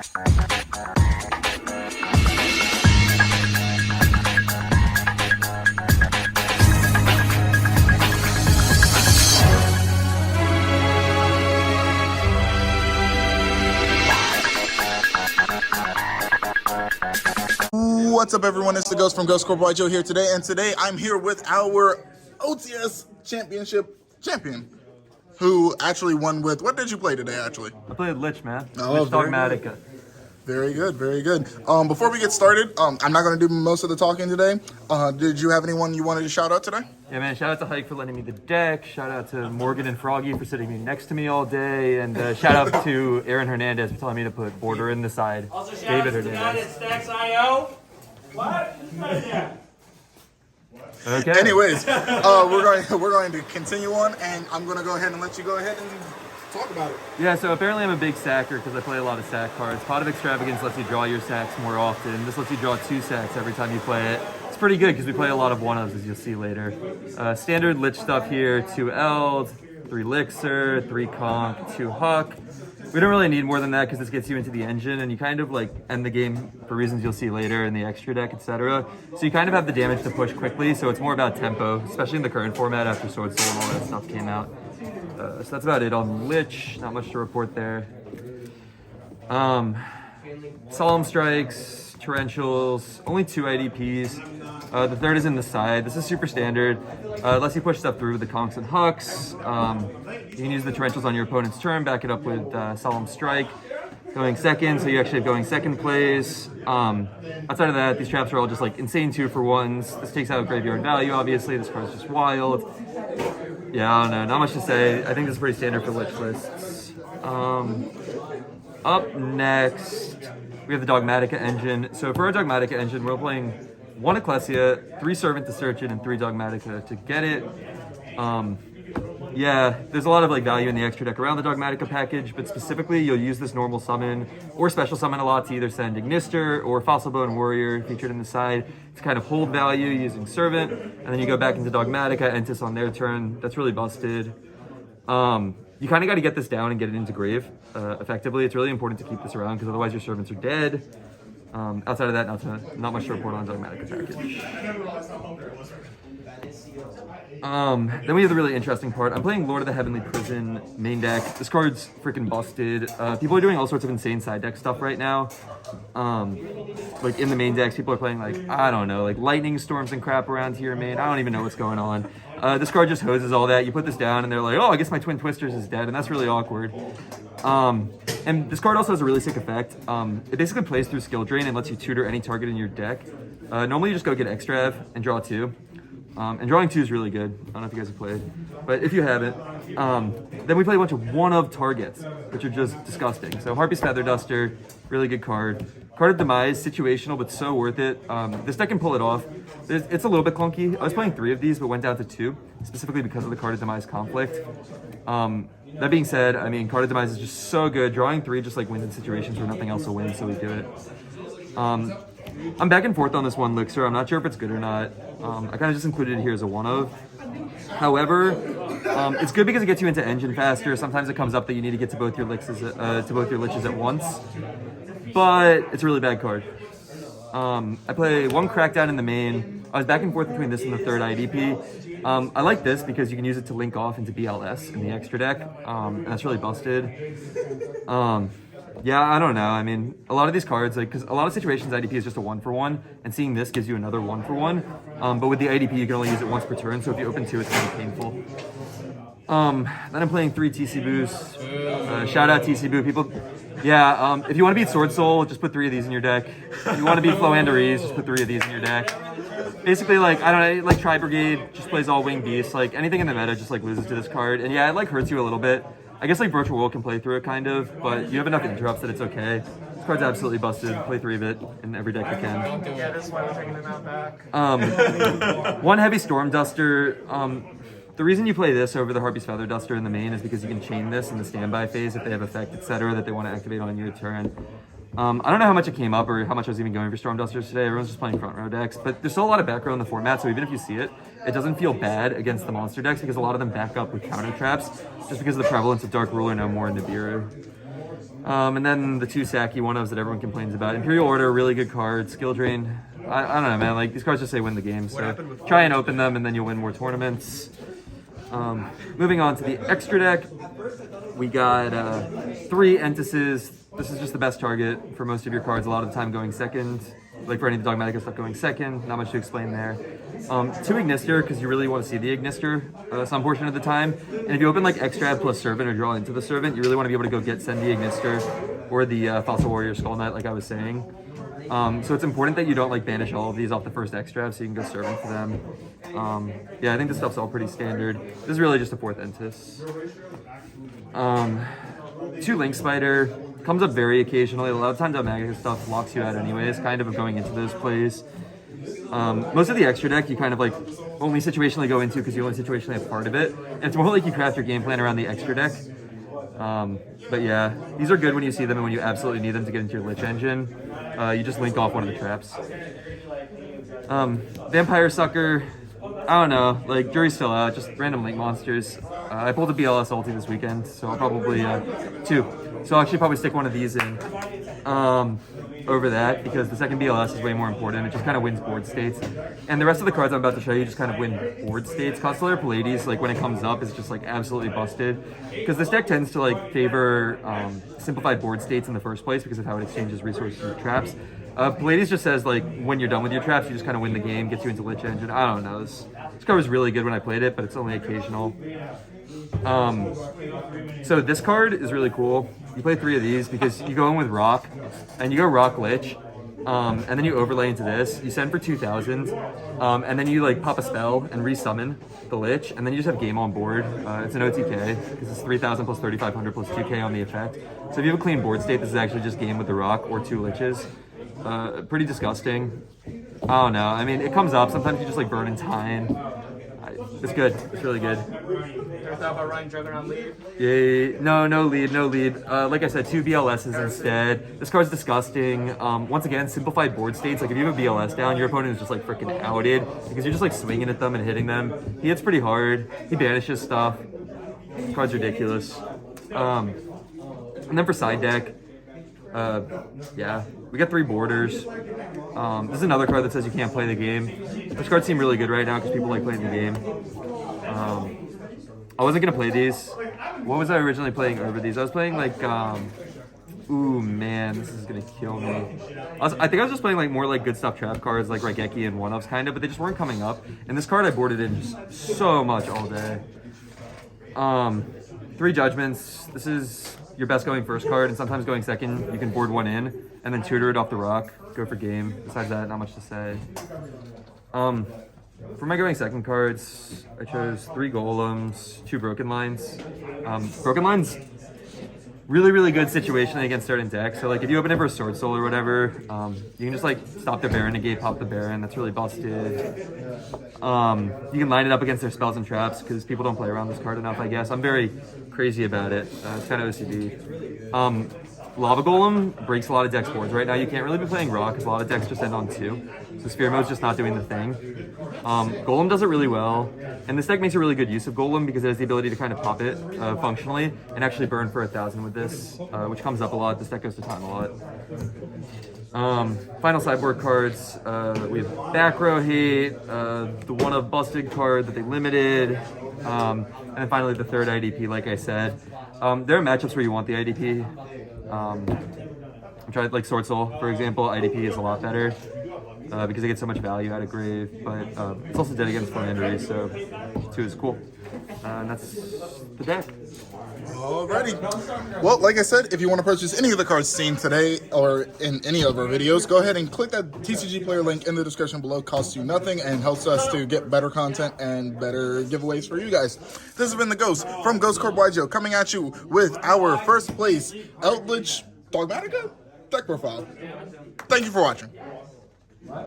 What's up, everyone? It's the Ghost from Ghost Corp Joe here today, and today I'm here with our OTS Championship champion, who actually won with. What did you play today, actually? I played Lich, man. Oh, Lich Dogmatica. Very good, very good. Before we get started, I'm not going to do most of the talking today. Did you have anyone you wanted to shout out today? Yeah, man. Shout out to Hike for lending me the deck. Shout out to Morgan and Froggy for sitting next to me all day. And shout out to Aaron Hernandez for telling me to put border in the side. Also, shout out to the guy at Stacks.io. What? Okay. Anyways, we're going to continue on, and I'm going to go ahead and let you go ahead and talk about it. Yeah, so apparently I'm a big sacker because I play a lot of sack cards. Pot of Extravagance lets you draw your sacks more often. This lets you draw 2 sacks every time you play it. It's pretty good because we play a lot of 1-ofs, as you'll see later. Standard Lich stuff here: 2 Eld, 3 Elixir, 3 Conch, 2 Huck. We don't really need more than that because this gets you into the engine, and you kind of like end the game for reasons you'll see later in the extra deck, etc. So you kind of have the damage to push quickly, so it's more about tempo, especially in the current format after Sword Soul and all that stuff came out. So that's about it on Lich. Not much to report there. Solemn Strikes, Torrentials, only 2 IDPs. The third is in the side. This is super standard. Lets you push stuff through with the Conchs and Hucks. You can use the Torrentials on your opponent's turn, back it up with Solemn Strike. Going second, so you actually have going second plays. Outside of that, these traps are all just like insane 2-for-1s. This takes out graveyard value, obviously. This card's just wild. Yeah, I don't know, not much to say. I think this is pretty standard for Lich lists. Up next, we have the Dogmatica Engine. So for our Dogmatica Engine, we're playing 1 Ecclesia, 3 Servant to search it, and 3 Dogmatica to get it. Yeah, there's a lot of like value in the extra deck around the Dogmatica package, but specifically you'll use this normal summon or special summon a lot to either send Ignister or Fossil Bone Warrior featured in the side to kind of hold value using Servant, and then you go back into Dogmatica, Entis on their turn. That's really busted. You kind of got to get this down and get it into grave effectively. It's really important to keep this around because otherwise your servants are dead. Outside of that, not much to report on Dogmatica package. Then we have the really interesting part. I'm playing Lord of the Heavenly Prison main deck. This card's freaking busted. People are doing all sorts of insane side deck stuff right now. Like in the main decks, people are playing like, I don't know, like Lightning Storms and crap around here, man. I don't even know what's going on. This card just hoses all that. You put this down and they're like, oh, I guess my Twin Twisters is dead, and that's really awkward. And this card also has a really sick effect. It basically plays through skill drain and lets you tutor any target in your deck. Normally you just go get Extrav and draw 2. And drawing 2 is really good. I don't know if you guys have played, but if you haven't, then we play a bunch of 1-of targets, which are just disgusting. So Harpy's Feather Duster, really good card. Card of Demise, situational, but so worth it. This deck can pull it off. It's a little bit clunky. I was playing 3 of these, but went down to 2, specifically because of the Card of Demise conflict. That being said, I mean, Card of Demise is just so good. Drawing 3 just like wins in situations where nothing else will win, so we do it. I'm back and forth on this 1 Elixir. I'm not sure if it's good or not. I kind of just included it here as a 1-of. However, it's good because it gets you into engine faster. Sometimes it comes up that you need to get to both your liches at once, but it's a really bad card. I play 1 Crackdown in the main. I was back and forth between this and the 3rd IDP. I like this because you can use it to link off into BLS in the extra deck, and that's really busted. Yeah, I don't know. I mean, a lot of these cards, like, because a lot of situations IDP is just a 1-for-1, and seeing this gives you another 1-for-1. But with the IDP, you can only use it once per turn, so if you open 2, it's kind of painful. Then I'm playing 3 TC Boosts. Shout out TC Boo. People, yeah, if you want to beat Sword Soul, just put 3 of these in your deck. If you want to beat Floanderies, just put 3 of these in your deck. Basically, like, I don't know, like Tri Brigade just plays all Winged Beasts. Like, anything in the meta just, like, loses to this card. And yeah, it, like, hurts you a little bit. I guess like Virtual Will can play through it kind of, but you have enough interrupts that it's okay. This card's absolutely busted. Play 3 of it in every deck you can. Yeah, this is why we're taking them out back. 1 Heavy Storm Duster. The reason you play this over the Harpy's Feather Duster in the main is because you can chain this in the standby phase if they have effect, etc., that they want to activate on your turn. I don't know how much it came up or how much I was even going for Storm Dusters today. Everyone's just playing front row decks, but there's still a lot of back row in the format, so even if you see it, it doesn't feel bad against the monster decks because a lot of them back up with counter traps just because of the prevalence of Dark Ruler no more in Nibiru. And then the two Saki one-ofs that everyone complains about. Imperial Order, really good card. Skill Drain. I don't know, man. Like, these cards just say win the game. So try and open them, and then you'll win more tournaments. Moving on to the extra deck, we got 3 Entices. This is just the best target for most of your cards. A lot of the time going second. Like for any of the Dogmatica stuff going second. Not much to explain there. 2 Ignister, because you really want to see the Ignister some portion of the time. And if you open like Extrav plus Servant or draw into the Servant, you really want to be able to go send the Ignister or the Fossil Warrior Skull Knight, like I was saying. So it's important that you don't like banish all of these off the first Extrav, so you can go Servant for them. Yeah, I think this stuff's all pretty standard. This is really just a 4th Entis. 2 Link Spider. Comes up very occasionally. A lot of times Dogmatica stuff locks you out anyways, kind of going into those plays. Most of the extra deck you kind of like only situationally go into because you only situationally have part of it. And it's more like you craft your game plan around the extra deck. But yeah, these are good when you see them and when you absolutely need them to get into your Lich Engine. You just link off one of the traps. Vampire Sucker, I don't know, like jury's still out, just random link monsters. I pulled a BLS ulti this weekend, so I'll probably, 2. So I'll actually probably stick one of these in over that because the second BLS is way more important. It just kind of wins board states. And the rest of the cards I'm about to show you just kind of win board states. Constellator Pallades, like when it comes up, is just like absolutely busted. Because this deck tends to like favor simplified board states in the first place because of how it exchanges resources with traps. Pallades just says like when you're done with your traps, you just kind of win the game, gets you into Lich Engine. I don't know. This card was really good when I played it, but it's only occasional. So this card is really cool. You play 3 of these because you go in with Rock, and you go Rock Lich, and then you overlay into this. You send for 2,000, and then you like pop a spell and resummon the Lich, and then you just have game on board. It's an OTK because it's 3,000 plus 3,500 plus 2K on the effect. So if you have a clean board state, this is actually just game with the Rock or 2 Liches. Pretty disgusting. I don't know. I mean, it comes up. Sometimes you just like burn in time. It's good. It's really good. Ever thought about running Juggernaut lead? Yeah, no lead. Like I said, 2 BLSs instead. This card's disgusting. Once again, simplified board states. Like if you have a BLS down, your opponent is just like freaking outed because you're just like swinging at them and hitting them. He hits pretty hard. He banishes stuff. This card's ridiculous. And then for side deck, yeah, we got 3 borders. This is another card that says you can't play the game. These cards seem really good right now because people like playing the game. I wasn't gonna play these. What was I originally playing over these? I was playing like, ooh man, this is gonna kill me. I think I was just playing like more like good stuff trap cards like Raigeki and one-ups kind of, but they just weren't coming up. And this card I boarded in just so much all day. 3 Judgments. This is your best going first card, and sometimes going second, you can board 1 in, and then tutor it off the rock, go for game. Besides that, not much to say. For my going second cards, I chose 3 Golems, 2 Broken Lines. Broken Lines, really good situation against certain decks. So like if you open it for a Sword Soul or whatever, you can just like stop their Baron, negate, pop the Baron. That's really busted. You can line it up against their spells and traps because people don't play around this card enough, I guess. I'm very crazy about it. It's kind of OCD. Lava Golem breaks a lot of decks boards right now. You can't really be playing Raw because a lot of decks just end on 2. So Sphere Mode's just not doing the thing. Golem does it really well. And this deck makes a really good use of Golem because it has the ability to kind of pop it functionally and actually burn for 1,000 with this, which comes up a lot. This deck goes to time a lot. Final sideboard cards. We have Back Row Hate, the one of Busted card that they limited, and then finally the 3rd IDP, like I said. There are matchups where you want the IDP. I'm trying like Sword Soul, for example. IDP is a lot better because they get so much value out of Grave, but it's also dead against Philandry, so 2 is cool. And that's the deck. Alrighty. Well, like I said, if you want to purchase any of the cards seen today or in any of our videos, go ahead and click that TCG player link in the description below. Costs you nothing and helps us to get better content and better giveaways for you guys. This has been the Ghost from Ghost Corp Yugioh coming at you with our first place Eldlich Dogmatica deck profile. Thank you for watching.